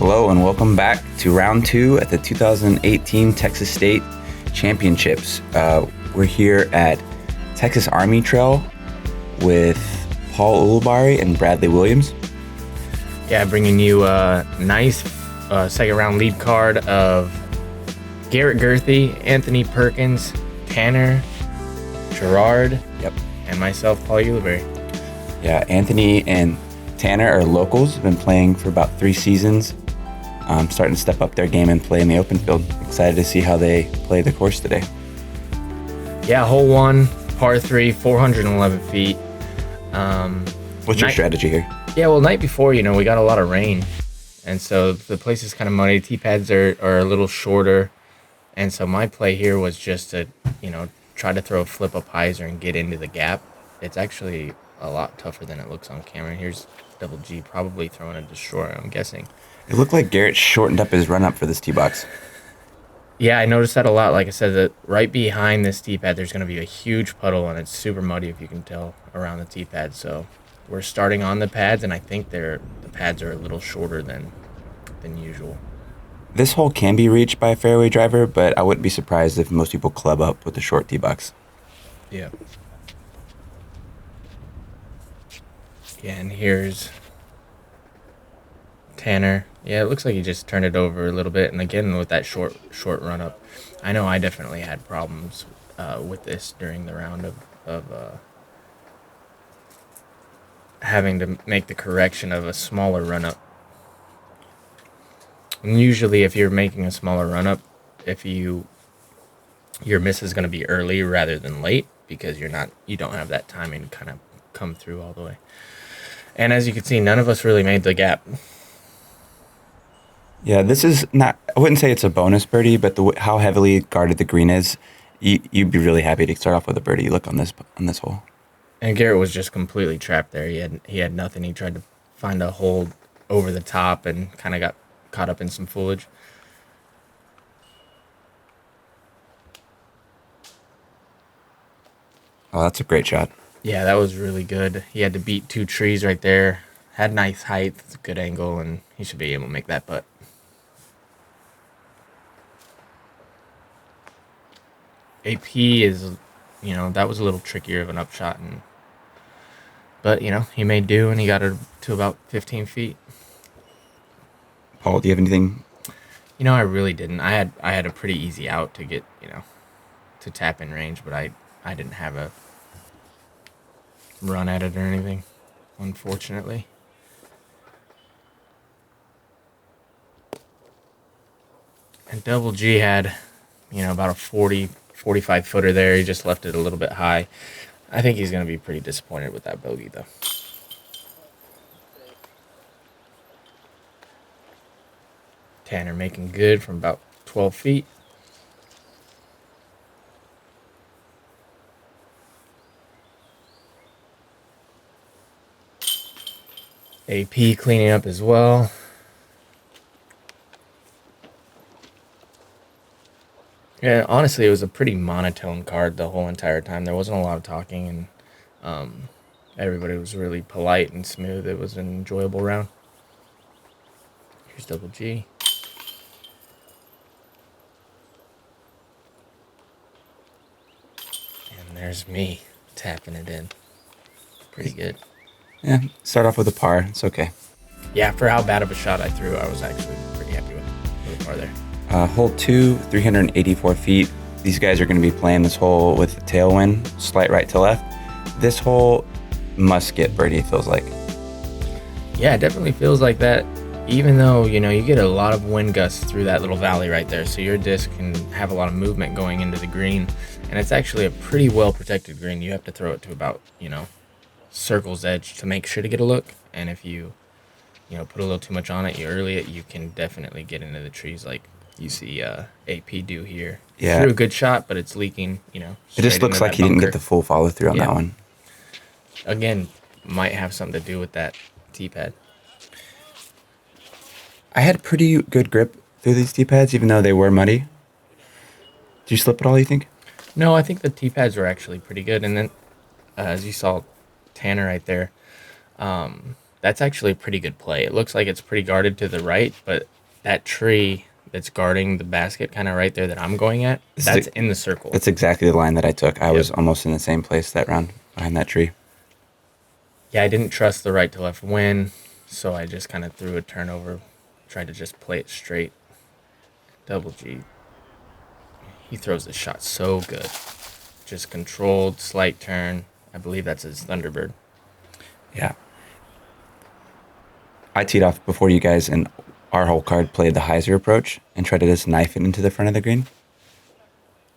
Hello and welcome back to round 2 at the 2018 Texas State Championships. We're here at Texas Army Trail with Paul Ulibarri and Bradley Williams. Yeah, bringing you a nice second round lead card of Garrett Gurthie, Anthony Perkins, Tanner, Girouard, and myself, Paul Ulibarri. Yeah, Anthony and Tanner are locals, have been playing for about 3 seasons. Starting to step up their game and play in the open field. Excited to see how they play the course today. Yeah, hole 1, par 3, 411 feet. What's your strategy here? Yeah, well, night before, we got a lot of rain. And so the place is kind of muddy. Tee pads are a little shorter. And so my play here was just to, try to throw a flip up hyzer and get into the gap. It's actually a lot tougher than it looks on camera. Here's Double G probably throwing a destroyer, I'm guessing. It looked like Garrett shortened up his run-up for this tee box. Yeah, I noticed that a lot. Like I said, that right behind this tee pad, there's going to be a huge puddle, and it's super muddy, if you can tell, around the tee pad. So we're starting on the pads, and I think the pads are a little shorter than usual. This hole can be reached by a fairway driver, but I wouldn't be surprised if most people club up with the short tee box. Yeah. Yeah, and here's Tanner. Yeah, it looks like he just turned it over a little bit, and again with that short run up. I know I definitely had problems with this during the round of having to make the correction of a smaller run up. And usually, if you're making a smaller run up, your miss is going to be early rather than late because you don't have that timing to kind of come through all the way. And as you can see, none of us really made the gap. Yeah, this is not, I wouldn't say it's a bonus birdie, but how heavily guarded the green is, you'd be really happy to start off with a birdie look on this hole. And Garrett was just completely trapped there. He had nothing. He tried to find a hole over the top and kind of got caught up in some foliage. Oh, that's a great shot. Yeah, that was really good. He had to beat 2 trees right there. Had nice height, good angle, and he should be able to make that putt. AP is, that was a little trickier of an upshot, but he made do, and he got it to about 15 feet. Paul, do you have anything? I really didn't. I had a pretty easy out to get, to tap in range, but I didn't have a run at it or anything, unfortunately. And Double G had, about a 45 footer there. He just left it a little bit high. I think he's going to be pretty disappointed with that bogey, though. Tanner making good from about 12 feet. AP cleaning up as well. Yeah, honestly, it was a pretty monotone card the whole entire time. There wasn't a lot of talking, and everybody was really polite and smooth. It was an enjoyable round. Here's Double G. And there's me tapping it in. Pretty good. Yeah, start off with a par. It's okay. Yeah, for how bad of a shot I threw, I was actually pretty happy with the par there. Hole 2, 384 feet. These guys are going to be playing this hole with a tailwind, slight right to left. This hole must get birdie, it feels like. Yeah, it definitely feels like that, even though, you get a lot of wind gusts through that little valley right there, so your disc can have a lot of movement going into the green, and it's actually a pretty well-protected green. You have to throw it to about, circle's edge to make sure to get a look, and if you, put a little too much on it, you early it, you can definitely get into the trees like you see AP do here. Yeah. He threw a good shot, but it's leaking, It just looks like he didn't get the full follow through on that one. Again, might have something to do with that tee pad. I had pretty good grip through these tee pads, even though they were muddy. Did you slip at all, you think? No, I think the tee pads were actually pretty good. And then, as you saw, Tanner right there, that's actually a pretty good play. It looks like it's pretty guarded to the right, but that tree that's guarding the basket kind of right there that I'm going at, that's in the circle. That's exactly the line that I took. I was almost in the same place that round behind that tree. Yeah, I didn't trust the right to left win, so I just kind of threw a turnover, tried to just play it straight. Double G. He throws the shot so good. Just controlled, slight turn. I believe that's his Thunderbird. Yeah. I teed off before you guys, and our whole card played the hyzer approach and tried to just knife it into the front of the green.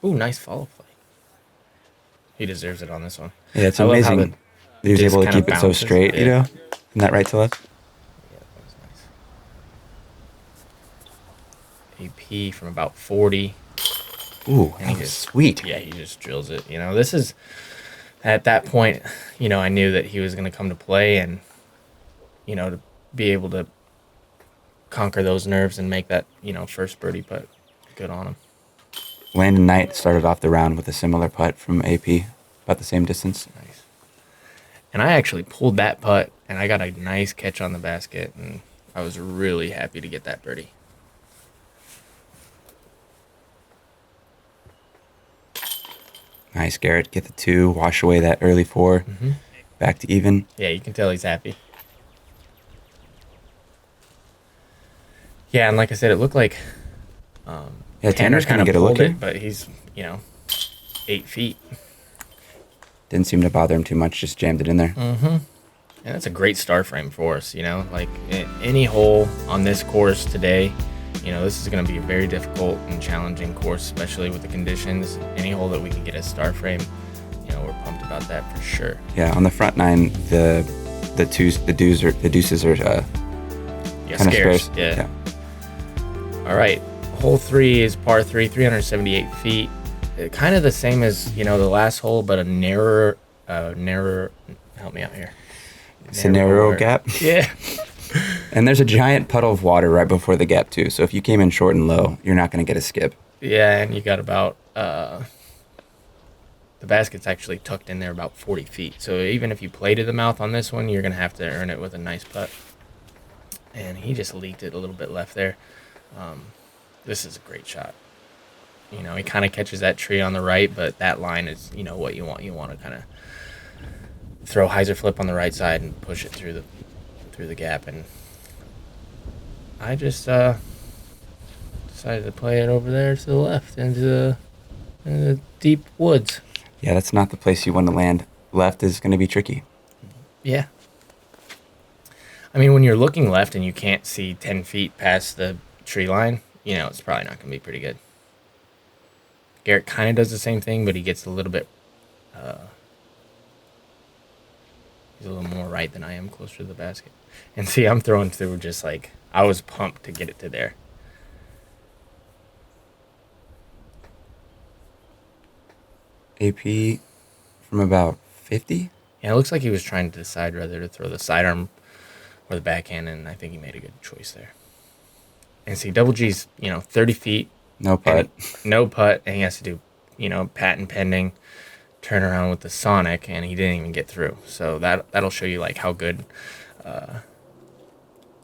Ooh, nice follow flight. He deserves it on this one. Yeah, it's amazing that he was able to keep it so straight, you know, from that right to left. Yeah, that was nice. AP from about 40. Ooh, and that was sweet. Yeah, he just drills it. You know, this is, at that point, you know, I knew that he was going to come to play, and, you know, to be able to conquer those nerves and make that, you know, first birdie putt. Good on him. Landon Knight started off the round with a similar putt from AP, about the same distance. Nice. And I actually pulled that putt, and I got a nice catch on the basket, and I was really happy to get that birdie. Nice, Garrett. Get the 2, wash away that early 4, back to even. Yeah, you can tell he's happy. Yeah, and like I said, it looked like Tanner's going to get a look at, but he's, you know, 8 feet. Didn't seem to bother him too much, just jammed it in there. And that's a great star frame for us, you know, like any hole on this course today, you know, this is going to be a very difficult and challenging course, especially with the conditions. Any hole that we can get a star frame, you know, we're pumped about that for sure. Yeah, on the front 9, the deuces are kind of scarce. Yeah. All right, hole 3 is par 3, 378 feet. Kind of the same as, you know, the last hole, but a narrower, help me out here. It's a narrow gap. Yeah. And there's a giant puddle of water right before the gap, too. So if you came in short and low, you're not going to get a skip. Yeah, and you got about, the basket's actually tucked in there about 40 feet. So even if you play to the mouth on this one, you're going to have to earn it with a nice putt. And he just leaked it a little bit left there. This is a great shot. You know, he kind of catches that tree on the right, but that line is, you know, what you want. You want to kind of throw hyzer flip on the right side and push it through the gap. And I just decided to play it over there to the left into the deep woods. Yeah, that's not the place you want to land. Left is going to be tricky. Yeah. I mean, when you're looking left and you can't see 10 feet past the tree line, you know, it's probably not going to be pretty good. Garrett kind of does the same thing, but he gets a little bit, he's a little more right than I am, closer to the basket. And see, I'm throwing through just like, I was pumped to get it to there. AP from about 50? Yeah, it looks like he was trying to decide whether to throw the sidearm or the backhand, and I think he made a good choice there. And see, Double G's, you know, 30 feet. No putt. No putt, and he has to do, you know, patent pending, turn around with the Sonic, and he didn't even get through. So that'll show you, like, how good of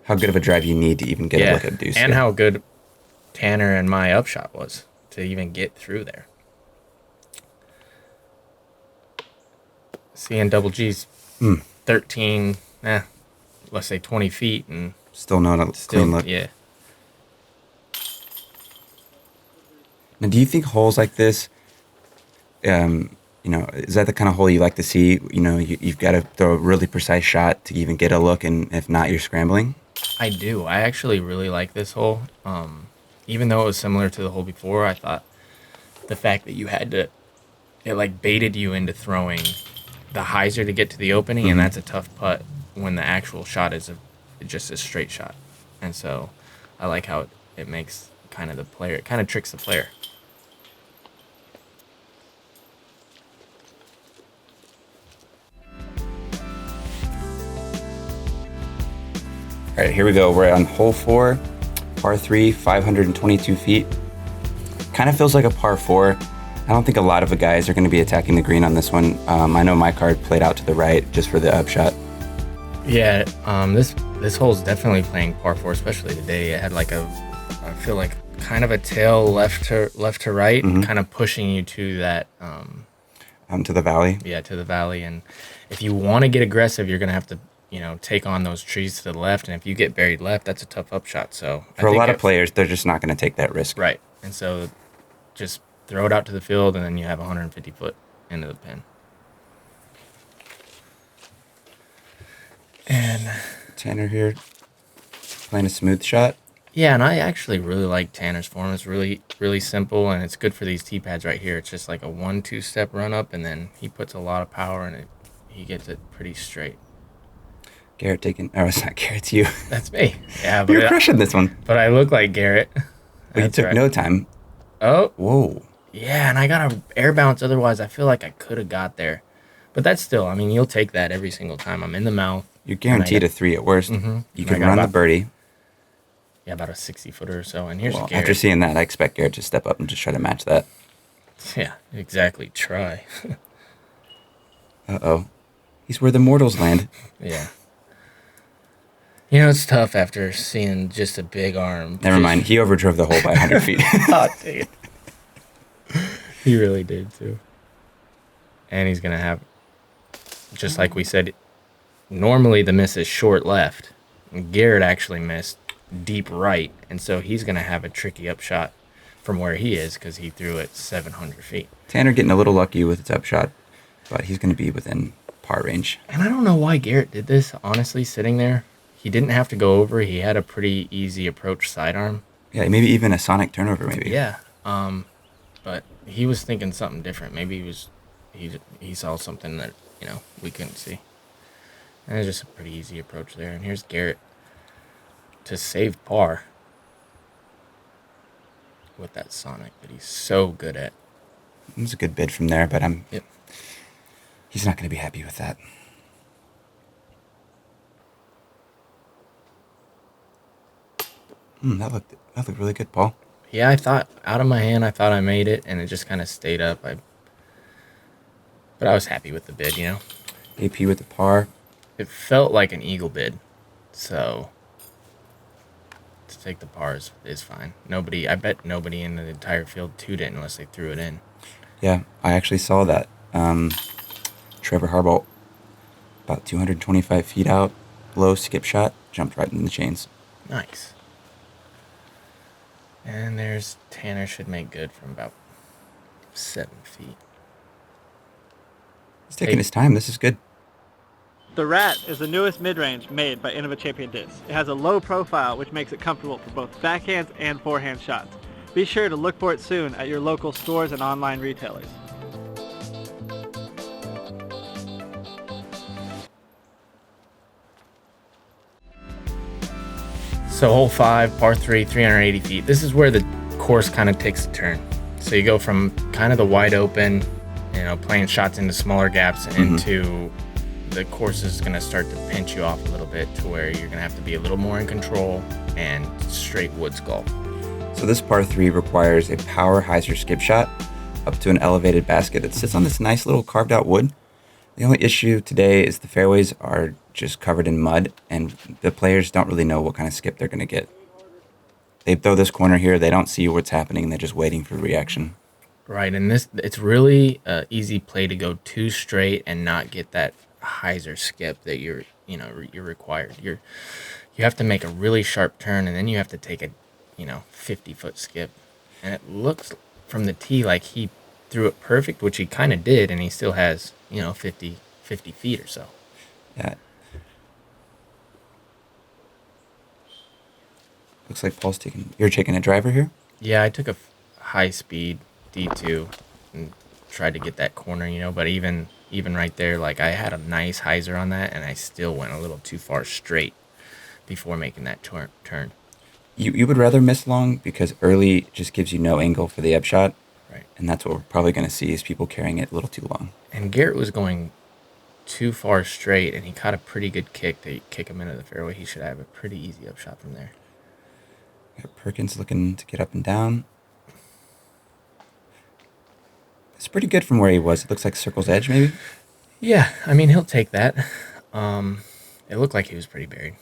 a drive you need to even get a look at deuce. And how good Tanner and my upshot was to even get through there. See, and Double G's 13, let's say 20 feet, and still not a clean look. Yeah. Now, do you think holes like this, you know, is that the kind of hole you like to see? You know, you've got to throw a really precise shot to even get a look, and if not, you're scrambling? I do. I actually really like this hole. Even though it was similar to the hole before, I thought the fact that you had to, it like baited you into throwing the hyzer to get to the opening, and that's a tough putt when the actual shot is just a straight shot. And so I like how it makes kind of the player, it kind of tricks the player. All right, here we go. We're on hole 4, par 3, 522 feet. Kind of feels like a par 4. I don't think a lot of the guys are going to be attacking the green on this one. I know my card played out to the right just for the upshot. Yeah, this hole's definitely playing par 4, especially today. It had like I feel like kind of a tail left to right, kind of pushing you to that. To the valley. Yeah, to the valley. And if you want to get aggressive, you're gonna have to, take on those trees to the left. And if you get buried left, that's a tough upshot. So for a lot of players, they're just not going to take that risk. Right. And so just throw it out to the field, and then you have 150 foot into the pin. And Tanner here playing a smooth shot. Yeah, and I actually really like Tanner's form. It's really, really simple, and it's good for these tee pads right here. It's just like a 1-2 step run up, and then he puts a lot of power in it. He gets it pretty straight. Garrett taking... Oh, it's not Garrett, it's you. That's me. Yeah, but you're crushing this one. But I look like Garrett. But you took no time. Oh. Whoa. Yeah, and I got a air bounce. Otherwise, I feel like I could have got there. But that's still, I mean, you'll take that every single time. I'm in the mouth. You're guaranteed a 3 at worst. Mm-hmm. You can run the birdie. Yeah, about a 60-footer or so. And here's Garrett. After seeing that, I expect Garrett to step up and just try to match that. Yeah, exactly. Try. Uh-oh. He's where the mortals land. Yeah. It's tough after seeing just a big arm. Never mind. He overdrove the hole by 100 feet. Oh, dang it. He really did, too. And he's going to have, just like we said, normally the miss is short left. Garrett actually missed deep right, and so he's going to have a tricky upshot from where he is because he threw it 700 feet. Tanner getting a little lucky with his upshot, but he's going to be within par range. And I don't know why Garrett did this, honestly, sitting there. He didn't have to go over. He had a pretty easy approach sidearm. Yeah, maybe even a sonic turnover, maybe. Yeah, but he was thinking something different. Maybe he saw something that, we couldn't see. And it's just a pretty easy approach there. And here's Garrett to save par with that sonic that he's so good at. It was a good bid from there, but Yep. He's not going to be happy with that. That looked really good, Paul. Yeah, I thought out of my hand, I thought I made it, and it just kind of stayed up. But I was happy with the bid, AP with the par. It felt like an eagle bid, so to take the pars is fine. I bet nobody in the entire field tooted it unless they threw it in. Yeah, I actually saw that. Trevor Harbault, about 225 feet out, low skip shot, jumped right in the chains. Nice. And there's Tanner, should make good from about 7 feet. He's taking his time. This is good. The Rat is the newest mid-range made by Innova Champion Discs. It has a low profile, which makes it comfortable for both backhands and forehand shots. Be sure to look for it soon at your local stores and online retailers. So hole 5, par 3, 380 feet. This is where the course kind of takes a turn. So you go from kind of the wide open, playing shots into smaller gaps into the course is going to start to pinch you off a little bit to where you're going to have to be a little more in control and straight woods golf. So this par 3 requires a power hyzer skip shot up to an elevated basket that sits on this nice little carved out wood. The only issue today is the fairways are just covered in mud, and the players don't really know what kind of skip they're going to get. They throw this corner here, they don't see what's happening, and they're just waiting for reaction. Right, and it's really an easy play to go too straight and not get that hyzer skip that you're required. You have to make a really sharp turn, and then you have to take a 50-foot skip. And it looks from the tee like he threw it perfect, which he kind of did, and he still has 50 feet or so. Yeah. Looks like Paul's you're taking a driver here? Yeah, I took a high speed D2 and tried to get that corner, but even right there, like I had a nice hyzer on that, and I still went a little too far straight before making that turn. You would rather miss long because early just gives you no angle for the upshot. Right. And that's what we're probably going to see is people carrying it a little too long. And Garrett was going too far straight, and he caught a pretty good kick to kick him into the fairway. He should have a pretty easy upshot from there. Got Perkins looking to get up and down. It's pretty good from where he was. It looks like circle's edge, maybe? Yeah, I mean, he'll take that. It looked like he was pretty buried.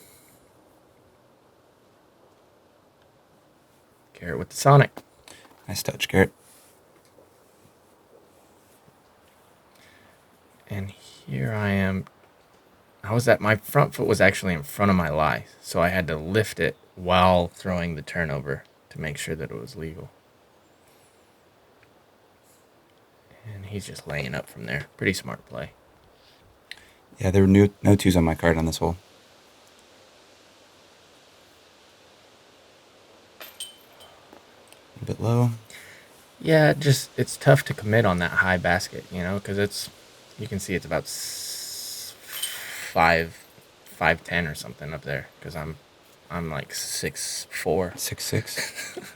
Garrett with the Sonic. Nice touch, Garrett. And here I am. My front foot was actually in front of my lie, so I had to lift it while throwing the turnover to make sure that it was legal. And he's just laying up from there. Pretty smart play. Yeah, there were no twos on my card on this hole. A bit low. Yeah, it's tough to commit on that high basket, because you can see it's about 5'10" or something up there, because I'm like 6'4". 6'6".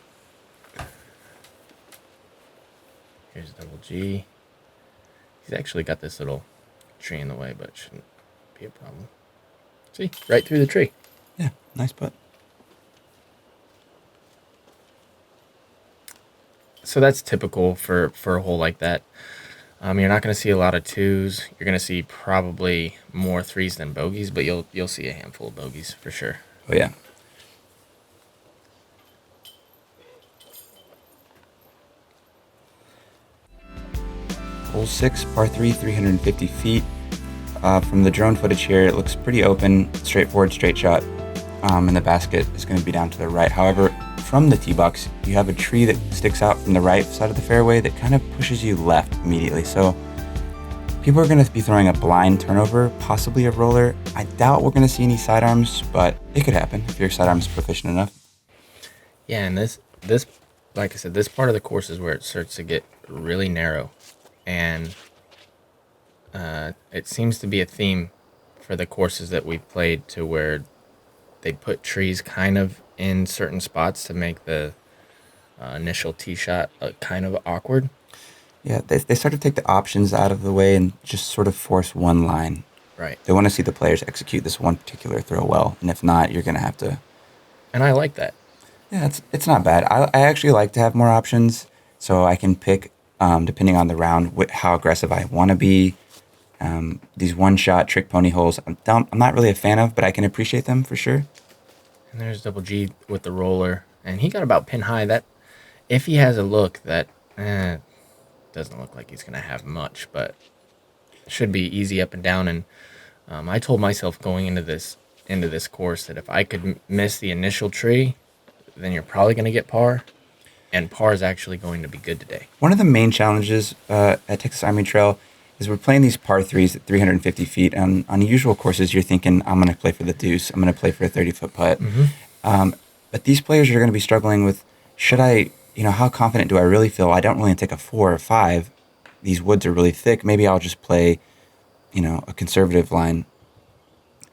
Here's double G. He's actually got this little tree in the way, but it shouldn't be a problem. See, right through the tree. Yeah, nice putt. So that's typical for a hole like that. You're not going to see a lot of twos. You're going to see probably more threes than bogeys, but you'll see a handful of bogeys for sure. Oh, yeah. Hole 6, par 3, 350 feet. From the drone footage here, it looks pretty open, straightforward, straight shot. And the basket is going to be down to the right. However, from the tee box, you have a tree that sticks out from the right side of the fairway that kind of pushes you left immediately. So people are going to be throwing a blind turnover, possibly a roller. I doubt we're going to see any sidearms, but it could happen if your sidearm's proficient enough. Yeah, and this, like I said, this part of the course is where it starts to get really narrow. And it seems to be a theme for the courses that we've played, to where they put trees kind of in certain spots to make the initial tee shot kind of awkward. Yeah, they start to take the options out of the way and just sort of force one line. Right. They want to see the players execute this one particular throw well, and if not, you're going to have to... And I like that. Yeah, it's not bad. I actually like to have more options, so I can pick, depending on the round, how aggressive I want to be. These one-shot trick pony holes, I'm not really a fan of, but I can appreciate them for sure. And there's double G with the roller, and he got about pin high. That, if he has a look, that doesn't look like he's gonna have much, but should be easy up and down. And I told myself going into this course that if I could miss the initial tree, then you're probably gonna get par, and par is actually going to be good today. One of the main challenges at Texas Army Trail is we're playing these par threes at 350 feet. On usual courses, you're thinking, I'm going to play for the deuce. I'm going to play for a 30-foot putt. Mm-hmm. But these players are going to be struggling with, how confident do I really feel? I don't really take a 4 or 5. These woods are really thick. Maybe I'll just play, a conservative line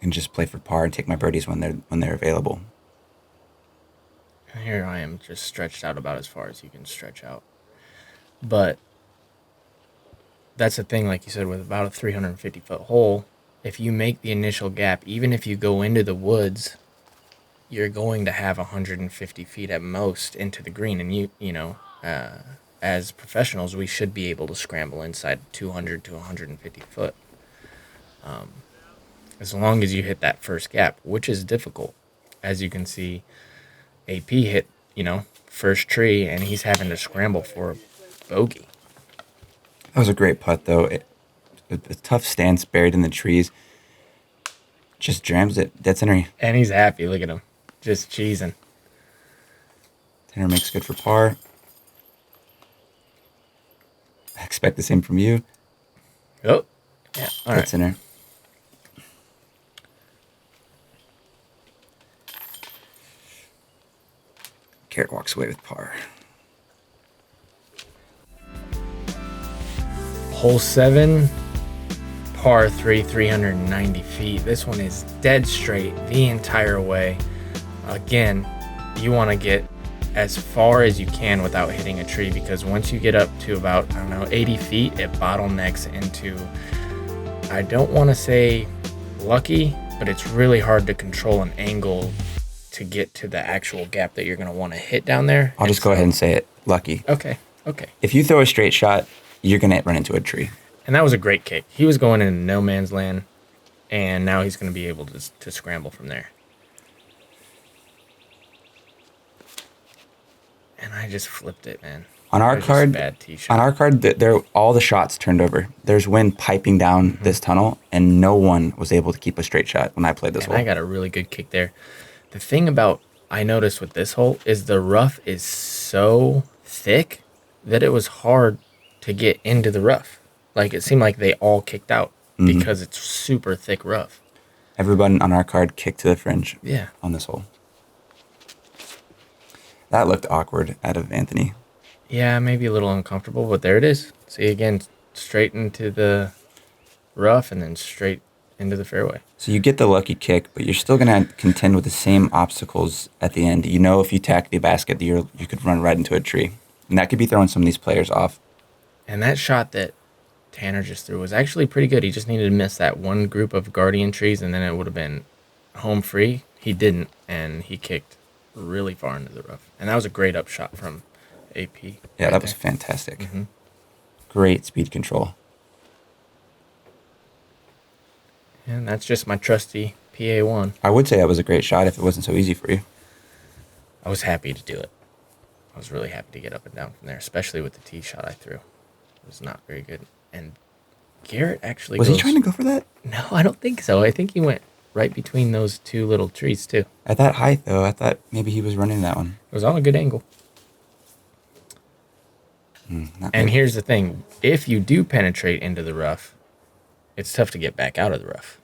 and just play for par and take my birdies when they're available. And here I am, just stretched out about as far as you can stretch out. But that's the thing, like you said, with about a 350-foot hole, if you make the initial gap, even if you go into the woods, you're going to have 150 feet at most into the green. And as professionals, we should be able to scramble inside 200 to 150 foot. As long as you hit that first gap, which is difficult. As you can see, AP hit, first tree, and he's having to scramble for a bogey. That was a great putt, though. A tough stance buried in the trees. Just jams it. Dead center. And he's happy. Look at him. Just cheesing. Tenor makes good for par. I expect the same from you. Oh, yeah. All right. Dead center. Garrett walks away with par. Hole 7, par 3, 390 feet. This one is dead straight the entire way. Again, you want to get as far as you can without hitting a tree, because once you get up to about, 80 feet, it bottlenecks into, I don't want to say lucky, but it's really hard to control an angle to get to the actual gap that you're going to want to hit down there. I'll just go ahead and say it. Lucky. Okay. If you throw a straight shot, you're going to run into a tree. And that was a great kick. He was going in no man's land. and now he's going to be able to scramble from there. And I just flipped it, man. On our card, bad tee shot. all the shots turned over. There's wind piping down this tunnel, and no one was able to keep a straight shot when I played this hole. I got a really good kick there. The thing I noticed with this hole is the rough is so thick that it was hard to get into the rough. Like, it seemed like they all kicked out because it's super thick rough. Everyone on our card kicked to the fringe Yeah. on this hole. That looked awkward out of Anthony. Yeah, maybe a little uncomfortable, but there it is. See, again, straight into the rough and then straight into the fairway. So you get the lucky kick, but you're still going to contend with the same obstacles at the end. You know, if you tack the basket, you could run right into a tree. And that could be throwing some of these players off. And that shot that Tanner just threw was actually pretty good. He just needed to miss that one group of guardian trees, and then it would have been home free. He didn't, and he kicked really far into the rough. And that was a great up shot from AP. Yeah, that was fantastic. Great speed control. And that's just my trusty PA1. I would say that was a great shot if it wasn't so easy for you. I was happy to do it. I was really happy to get up and down from there, especially with the tee shot I threw. It was not very good. And Garrett actually Was he trying to go for that? No, I don't think so. I think he went right between those two little trees, too. At that height, though, I thought maybe he was running that one. It was on a good angle. And here's the thing. If you do penetrate into the rough, it's tough to get back out of the rough.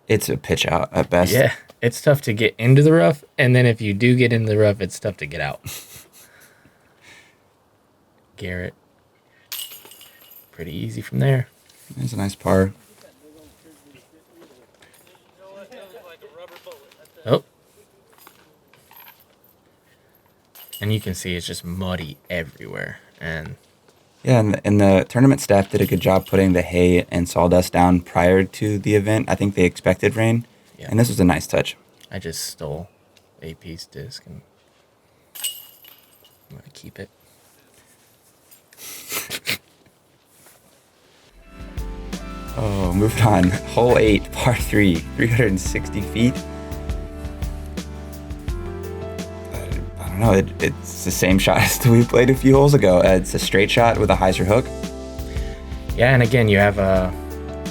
It's a pitch out at best. Yeah, it's tough to get into the rough, and then if you do get in the rough, it's tough to get out. Garrett. Pretty easy from there. There's a nice par. Oh. And you can see it's just muddy everywhere. And yeah, and the tournament staff did a good job putting the hay and sawdust down prior to the event. I think they expected rain, and this was a nice touch. I just stole AP's disc, and I'm going to keep it. Oh, moving on. Hole 8, par 3, 360 feet. I don't know. It's the same shot as we played a few holes ago. It's a straight shot with a hyzer hook. Yeah, and again, you have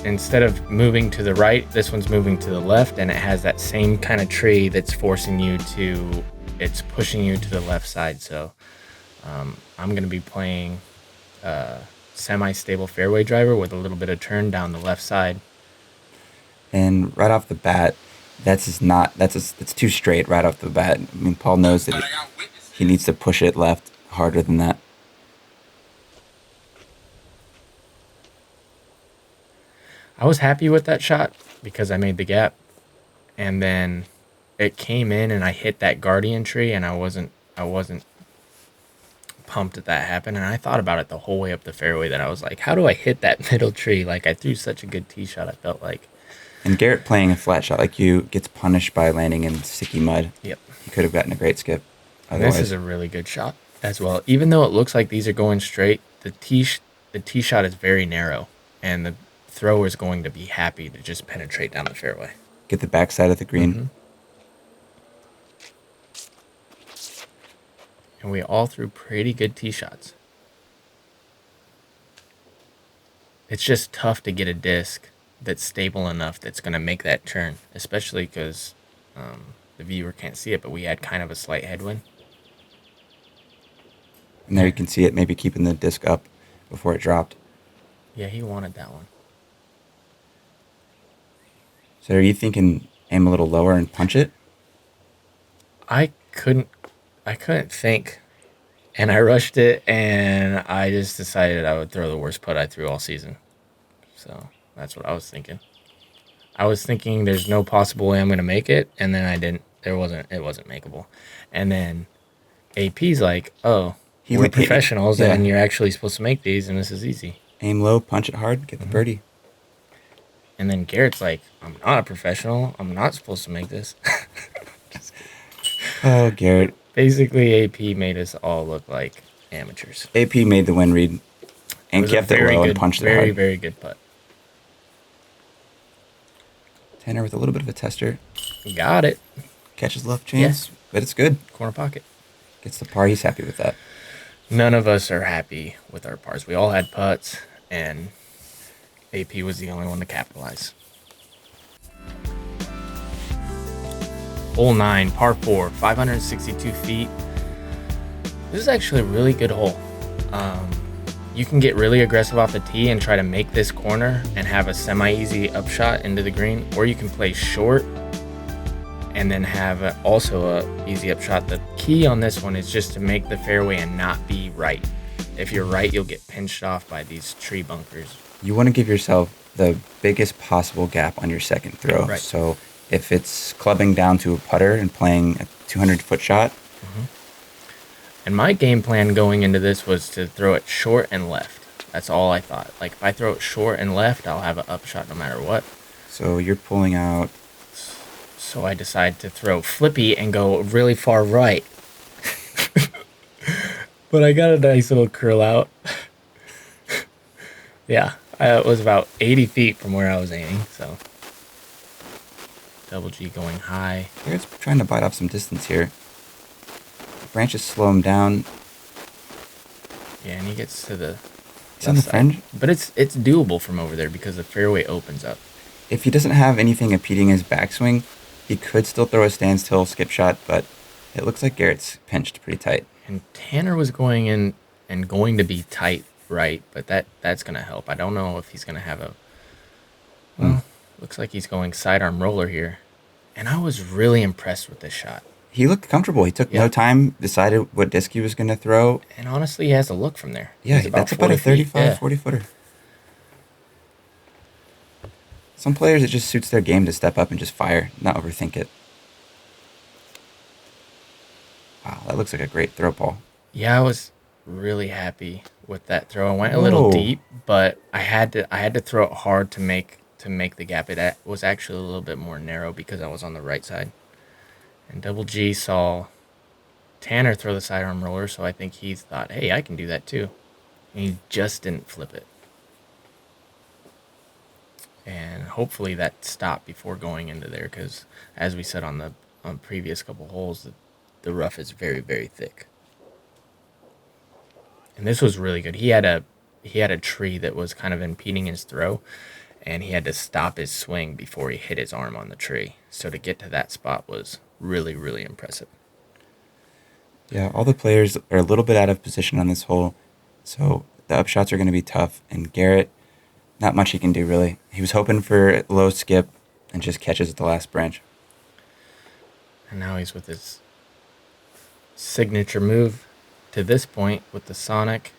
instead of moving to the right, this one's moving to the left, and it has that same kind of tree that's pushing you to the left side. So I'm going to be playing semi-stable fairway driver with a little bit of turn down the left side. And right off the bat, it's too straight right off the bat. I mean, Paul knows that he needs to push it left harder than that. I was happy with that shot because I made the gap, and then it came in and I hit that guardian tree, and I wasn't pumped that happened, and I thought about it the whole way up the fairway that I was like, how do I hit that middle tree? Like, I threw such a good tee shot, I felt like. And Garrett playing a flat shot like you gets punished by landing in sticky mud. Yep. He could have gotten a great skip. This is a really good shot as well. Even though it looks like these are going straight, the tee shot is very narrow, and the thrower is going to be happy to just penetrate down the fairway. Get the backside of the green. And we all threw pretty good tee shots. It's just tough to get a disc that's stable enough that's going to make that turn, especially because the viewer can't see it, but we had kind of a slight headwind. And there you can see it maybe keeping the disc up before it dropped. Yeah, he wanted that one. So are you thinking aim a little lower and punch it? I couldn't think, and I rushed it, and I just decided I would throw the worst putt I threw all season. So that's what I was thinking. I was thinking there's no possible way I'm going to make it, and then I didn't. It wasn't makeable. And then AP's like, oh, we're professionals, and you're actually supposed to make these, and this is easy. Aim low, punch it hard, get the birdie. And then Garrett's like, I'm not a professional. I'm not supposed to make this. Oh, Garrett. Basically, AP made us all look like amateurs. AP made the win read and kept it low and punched it hard. Very, very good putt. Tanner with a little bit of a tester. Got it. Catches left chance, but it's good. Corner pocket. Gets the par. He's happy with that. None of us are happy with our pars. We all had putts, and AP was the only one to capitalize. Hole 9, par 4, 562 feet. This is actually a really good hole. You can get really aggressive off the tee and try to make this corner and have a semi-easy upshot into the green, or you can play short and then have also a easy upshot. The key on this one is just to make the fairway and not be right. If you're right, you'll get pinched off by these tree bunkers. You want to give yourself the biggest possible gap on your second throw. Right. So if it's clubbing down to a putter and playing a 200-foot shot. And my game plan going into this was to throw it short and left. That's all I thought. Like, if I throw it short and left, I'll have an upshot no matter what. So you're pulling out. So I decided to throw flippy and go really far right. But I got a nice little curl out. Yeah, it was about 80 feet from where I was aiming, so. Double G going high. Garrett's trying to bite off some distance here. The branches slow him down. Yeah, and he gets to the He's on the fringe. But it's doable from over there because the fairway opens up. If he doesn't have anything impeding his backswing, he could still throw a standstill skip shot, but it looks like Garrett's pinched pretty tight. And Tanner was going in and going to be tight right, but that's going to help. I don't know if he's going to have a... Well, looks like he's going sidearm roller here. And I was really impressed with this shot. He looked comfortable. He took no time, decided what disc he was going to throw. And honestly, he has a look from there. Yeah, that's about a 35, 40-footer. Some players, it just suits their game to step up and just fire, not overthink it. Wow, that looks like a great throw, Paul. Yeah, I was really happy with that throw. I went a little deep, but I had to throw it hard to make the gap. It was actually a little bit more narrow because I was on the right side. And Double G saw Tanner throw the sidearm roller, so I think he thought, hey, I can do that too. And he just didn't flip it. And hopefully that stopped before going into there because, as we said on previous couple holes, the rough is very, very thick. And this was really good. He had a tree that was kind of impeding his throw, and he had to stop his swing before he hit his arm on the tree. So to get to that spot was really, really impressive. Yeah, all the players are a little bit out of position on this hole, so the upshots are going to be tough. And Garrett, not much he can do, really. He was hoping for a low skip and just catches at the last branch. And now he's with his signature move to this point with the Sonic.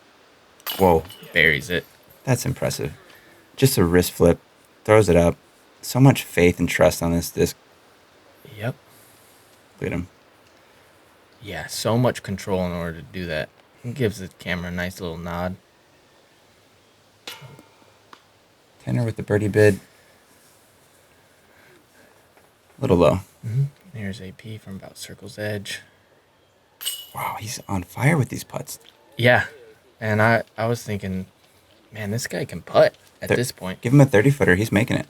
Whoa. Buries it. That's impressive. Just a wrist flip, throws it up. So much faith and trust on this disc. Yep. Look at him. Yeah, so much control in order to do that. He gives the camera a nice little nod. Tanner with the birdie bid. A little low. There's AP from about circle's edge. Wow, he's on fire with these putts. Yeah, and I was thinking, man, this guy can putt at this point. Give him a 30-footer. He's making it.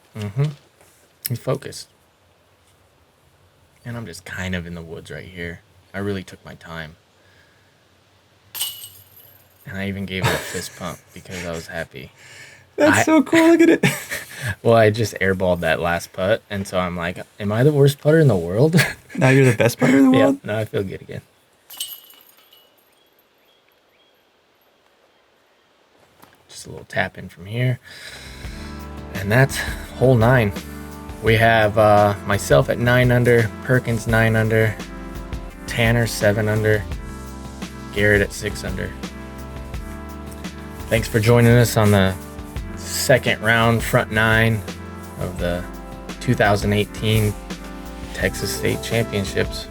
He's focused. And I'm just kind of in the woods right here. I really took my time. And I even gave it a fist pump because I was happy. That's so cool. Look at it. Well, I just airballed that last putt, and so I'm like, am I the worst putter in the world? Now you're the best putter in the world? Yeah, now I feel good again. Just a little tap in from here. And that's hole 9. We have myself at 9 under, Perkins 9 under, Tanner 7 under, Garrett at 6 under. Thanks for joining us on the second round, front 9 of the 2018 Texas State Championships.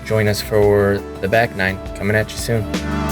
Join us for the back 9 coming at you soon.